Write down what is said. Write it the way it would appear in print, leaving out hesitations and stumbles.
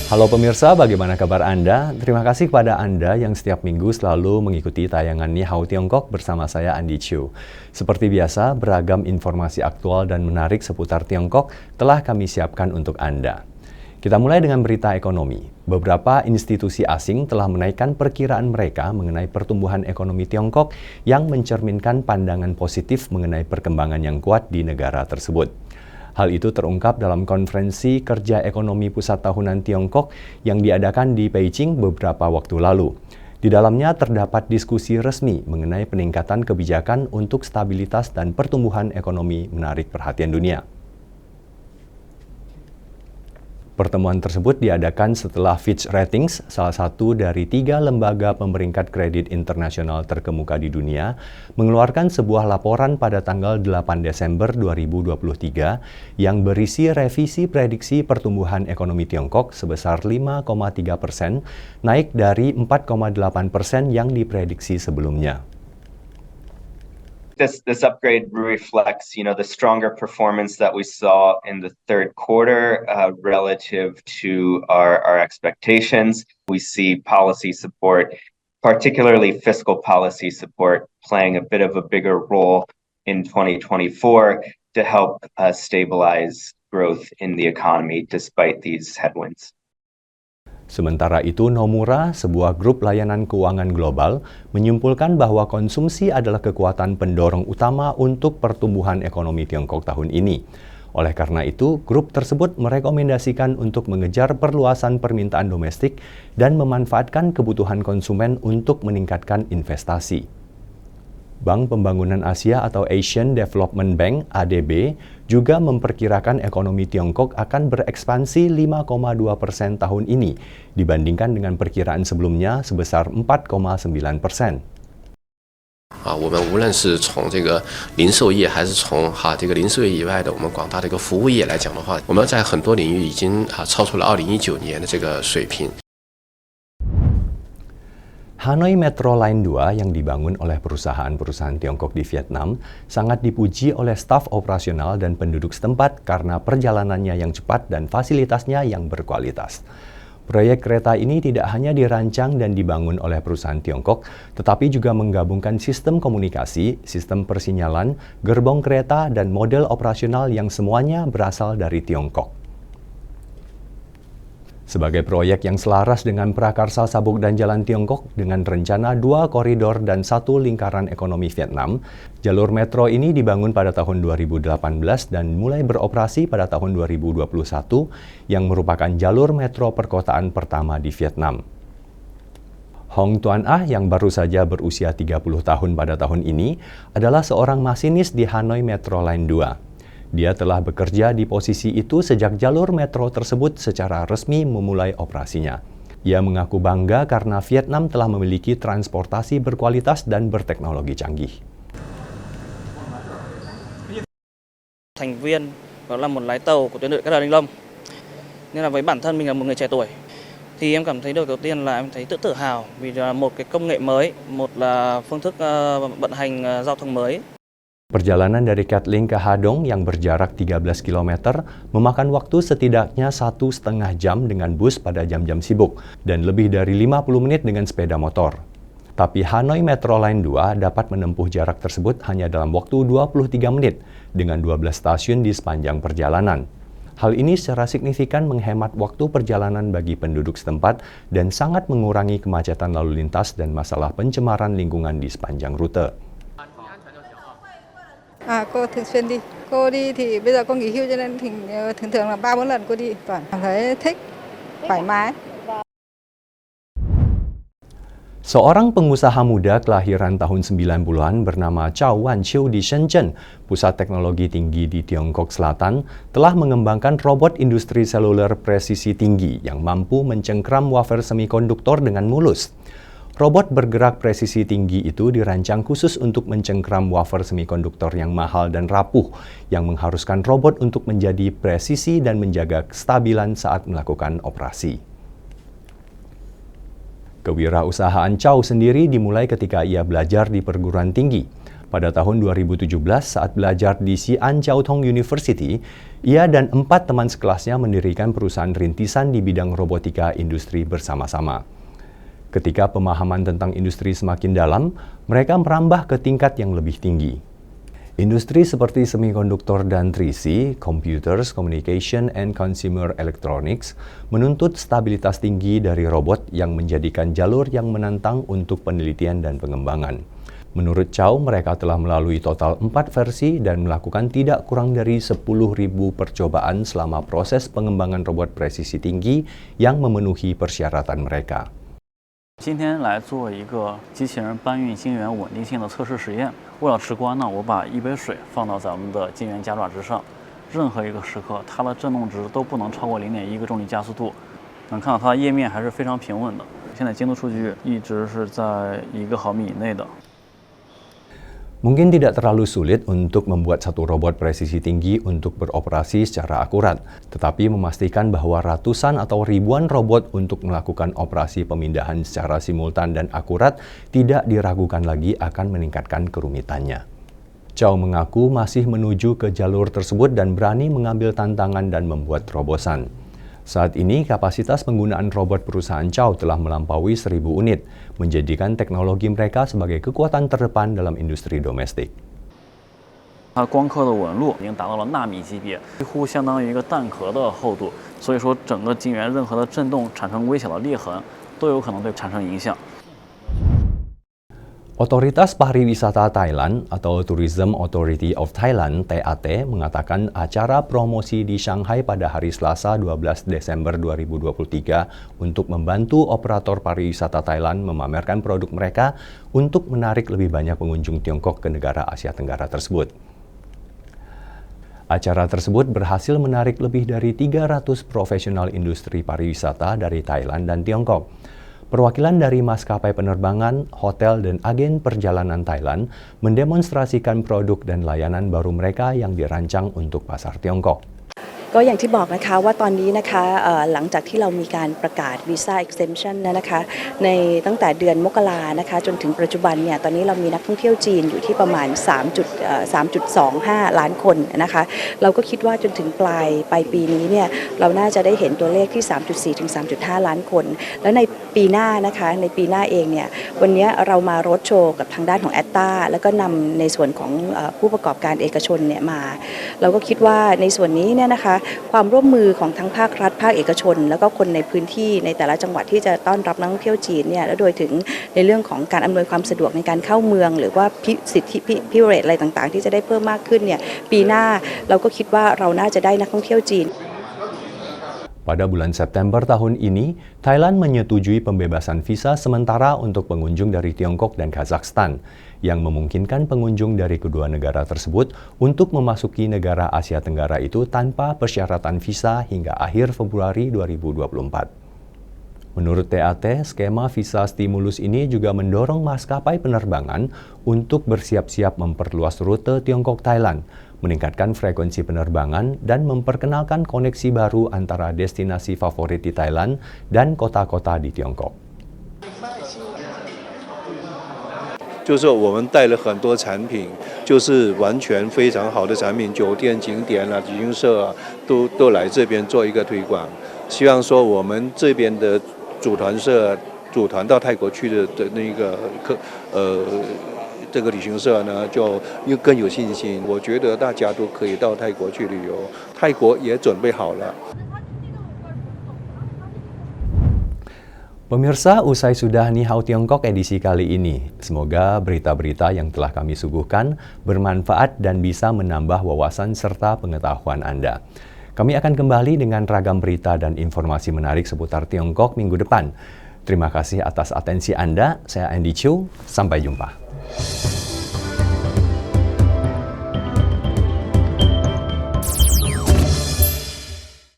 Halo pemirsa, bagaimana kabar Anda? Terima kasih kepada Anda yang setiap minggu selalu mengikuti tayangan Ni Hao Tiongkok bersama saya Andi Chiu. Seperti biasa, beragam informasi aktual dan menarik seputar Tiongkok telah kami siapkan untuk Anda. Kita mulai dengan berita ekonomi. Beberapa institusi asing telah menaikkan perkiraan mereka mengenai pertumbuhan ekonomi Tiongkok yang mencerminkan pandangan positif mengenai perkembangan yang kuat di negara tersebut. Hal itu terungkap dalam konferensi kerja ekonomi pusat tahunan Tiongkok yang diadakan di Beijing beberapa waktu lalu. Di dalamnya terdapat diskusi resmi mengenai peningkatan kebijakan untuk stabilitas dan pertumbuhan ekonomi menarik perhatian dunia. Pertemuan tersebut diadakan setelah Fitch Ratings, salah satu dari 3 lembaga pemeringkat kredit internasional terkemuka di dunia, mengeluarkan sebuah laporan pada tanggal 8 Desember 2023 yang berisi revisi prediksi pertumbuhan ekonomi Tiongkok sebesar 5,3%, naik dari 4,8% yang diprediksi sebelumnya. This upgrade reflects, the stronger performance that we saw in the third quarter relative to our expectations. We see policy support, particularly fiscal policy support, playing a bit of a bigger role in 2024 to help stabilize growth in the economy despite these headwinds. Sementara itu, Nomura, sebuah grup layanan keuangan global, menyimpulkan bahwa konsumsi adalah kekuatan pendorong utama untuk pertumbuhan ekonomi Tiongkok tahun ini. Oleh karena itu, grup tersebut merekomendasikan untuk mengejar perluasan permintaan domestik dan memanfaatkan kebutuhan konsumen untuk meningkatkan investasi. Bank Pembangunan Asia atau Asian Development Bank (ADB) juga memperkirakan ekonomi Tiongkok akan berekspansi 5,2% tahun ini dibandingkan dengan perkiraan sebelumnya sebesar 4,9%. 我们无论是从这个零售业还是从这个零售业以外的我们广大的一个服务业来讲的话，我们在很多领域已经超出了2019年的这个水平。 Hanoi Metro Line 2 yang dibangun oleh perusahaan-perusahaan Tiongkok di Vietnam sangat dipuji oleh staf operasional dan penduduk setempat karena perjalanannya yang cepat dan fasilitasnya yang berkualitas. Proyek kereta ini tidak hanya dirancang dan dibangun oleh perusahaan Tiongkok, tetapi juga menggabungkan sistem komunikasi, sistem persinyalan, gerbong kereta, dan model operasional yang semuanya berasal dari Tiongkok. Sebagai proyek yang selaras dengan prakarsa sabuk dan jalan Tiongkok dengan rencana 2 koridor dan 1 lingkaran ekonomi Vietnam, jalur metro ini dibangun pada tahun 2018 dan mulai beroperasi pada tahun 2021 yang merupakan jalur metro perkotaan pertama di Vietnam. Hong Tuan Ah yang baru saja berusia 30 tahun pada tahun ini adalah seorang masinis di Hanoi Metro Line 2. Dia telah bekerja di posisi itu sejak jalur metro tersebut secara resmi memulai operasinya. Ia mengaku bangga karena Vietnam telah memiliki transportasi berkualitas dan berteknologi canggih. Thành viên đó là một lái tàu của tuyến đường Cát Đà Ninh Long. Nên là với bản thân mình là một người trẻ tuổi thì em cảm thấy điều đầu tiên là em thấy tự hào vì là một cái công nghệ mới, một là phương thức vận hành giao thông mới. Perjalanan dari Cat Link ke Hadong yang berjarak 13 km memakan waktu setidaknya 1,5 jam dengan bus pada jam-jam sibuk dan lebih dari 50 menit dengan sepeda motor. Tapi Hanoi Metro Line 2 dapat menempuh jarak tersebut hanya dalam waktu 23 menit dengan 12 stasiun di sepanjang perjalanan. Hal ini secara signifikan menghemat waktu perjalanan bagi penduduk setempat dan sangat mengurangi kemacetan lalu lintas dan masalah pencemaran lingkungan di sepanjang rute. Cô thường xuyên đi. Cô đi thì bây giờ cô nghỉ hưu cho nên thường thường là 3-4 lần cô đi. Cảm thấy thích, thoải mái. Seorang pengusaha muda kelahiran tahun 90-an bernama Chao Wanqiu di Shenzhen, pusat teknologi tinggi di Tiongkok Selatan, telah mengembangkan robot industri seluler presisi tinggi yang mampu mencengkram wafer semikonduktor dengan mulus. Robot bergerak presisi tinggi itu dirancang khusus untuk mencengkram wafer semikonduktor yang mahal dan rapuh, yang mengharuskan robot untuk menjadi presisi dan menjaga kestabilan saat melakukan operasi. Kewirausahaan Chao sendiri dimulai ketika ia belajar di perguruan tinggi. Pada tahun 2017, saat belajar di Xi'an Jiao Tong University, ia dan 4 teman sekelasnya mendirikan perusahaan rintisan di bidang robotika industri bersama-sama. Ketika pemahaman tentang industri semakin dalam, mereka merambah ke tingkat yang lebih tinggi. Industri seperti semikonduktor dan 3C, Computers, Communication, and Consumer Electronics, menuntut stabilitas tinggi dari robot yang menjadikan jalur yang menantang untuk penelitian dan pengembangan. Menurut Chow, mereka telah melalui total 4 versi dan melakukan tidak kurang dari 10.000 percobaan selama proses pengembangan robot presisi tinggi yang memenuhi persyaratan mereka. 今天来做一个机器人搬运晶圆稳定性的测试实验。为了直观呢，我把一杯水放到咱们的晶圆夹爪之上，任何一个时刻，它的振动值都不能超过0.1个重力加速度。能看到它的页面还是非常平稳的。现在精度数据一直是在1毫米以内的。 Mungkin tidak terlalu sulit untuk membuat satu robot presisi tinggi untuk beroperasi secara akurat, tetapi memastikan bahwa ratusan atau ribuan robot untuk melakukan operasi pemindahan secara simultan dan akurat tidak diragukan lagi akan meningkatkan kerumitannya. Chow mengaku masih menuju ke jalur tersebut dan berani mengambil tantangan dan membuat terobosan. Saat ini, kapasitas penggunaan robot perusahaan Chow telah melampaui 1.000 unit, menjadikan teknologi mereka sebagai kekuatan terdepan dalam industri domestik. 它光刻的纹路已经达到了纳米级别，几乎相当于一个蛋壳的厚度。所以说，整个晶圆任何的振动产生微小的裂痕，都有可能对产生影响。 Otoritas Pariwisata Thailand atau Tourism Authority of Thailand (TAT) mengatakan acara promosi di Shanghai pada hari Selasa 12 Desember 2023 untuk membantu operator pariwisata Thailand memamerkan produk mereka untuk menarik lebih banyak pengunjung Tiongkok ke negara Asia Tenggara tersebut. Acara tersebut berhasil menarik lebih dari 300 profesional industri pariwisata dari Thailand dan Tiongkok. Perwakilan dari maskapai penerbangan, hotel, dan agen perjalanan Thailand mendemonstrasikan produk dan layanan baru mereka yang dirancang untuk pasar Tiongkok. ก็อย่างที่บอกนะคะว่าตอนนี้นะคะหลังจากที่เรามีการประกาศวีซ่า exemption นะคะในตั้งแต่เดือนมกรานะคะจนถึงปัจจุบันเนี่ยตอนนี้เรามีนักท่องเที่ยวจีนอยู่ที่ประมาณ 3.25 ล้านคนนะคะเราก็คิดว่าจนถึงปลายปีนี้เนี่ยเราน่าจะได้เห็นตัวเลขที่ 3.4 ถึง 3.5 ล้านคนแล้วในปีหน้านะคะในปีหน้าเองเนี่ยวันนี้เรามาโรดโชว์กับทางด้านของแอตตาแล้วก็นำในส่วนของผู้ประกอบการเอกชนเนี่ยมาเราก็คิดว่าในส่วนนี้เนี่ยนะคะความร่วมมือของทั้งภาครัฐภาคเอกชนแล้วก็คนในพื้นที่ในแต่ละจังหวัดที่จะต้อนรับนักท่องเที่ยวจีนเนี่ยและโดยถึงในเรื่องของการอำนวยความสะดวกในการเข้าเมืองหรือว่าสิทธิพิเศษอะไรต่างๆที่จะได้เพิ่มมากขึ้นเนี่ยปีหน้าเราก็คิดว่าเราน่าจะได้นักท่องเที่ยวจีน Pada bulan September tahun ini, Thailand menyetujui pembebasan visa sementara untuk pengunjung dari Tiongkok dan Kazakhstan, yang memungkinkan pengunjung dari kedua negara tersebut untuk memasuki negara Asia Tenggara itu tanpa persyaratan visa hingga akhir Februari 2024. Menurut TAT, skema visa stimulus ini juga mendorong maskapai penerbangan untuk bersiap-siap memperluas rute Tiongkok-Thailand, meningkatkan frekuensi penerbangan, dan memperkenalkan koneksi baru antara destinasi favorit di Thailand dan kota-kota di Tiongkok. 就是我们带了很多产品，就是完全非常好的产品，酒店、景点啊、旅行社啊，都来这边做一个推广。希望说我们这边的组团到泰国去的那个这个旅行社呢，就又更有信心。我觉得大家都可以到泰国去旅游，泰国也准备好了。 Pemirsa, usai sudah Ni Hao Tiongkok edisi kali ini. Semoga berita-berita yang telah kami suguhkan bermanfaat dan bisa menambah wawasan serta pengetahuan Anda. Kami akan kembali dengan ragam berita dan informasi menarik seputar Tiongkok minggu depan. Terima kasih atas atensi Anda. Saya Andy Chu. Sampai jumpa.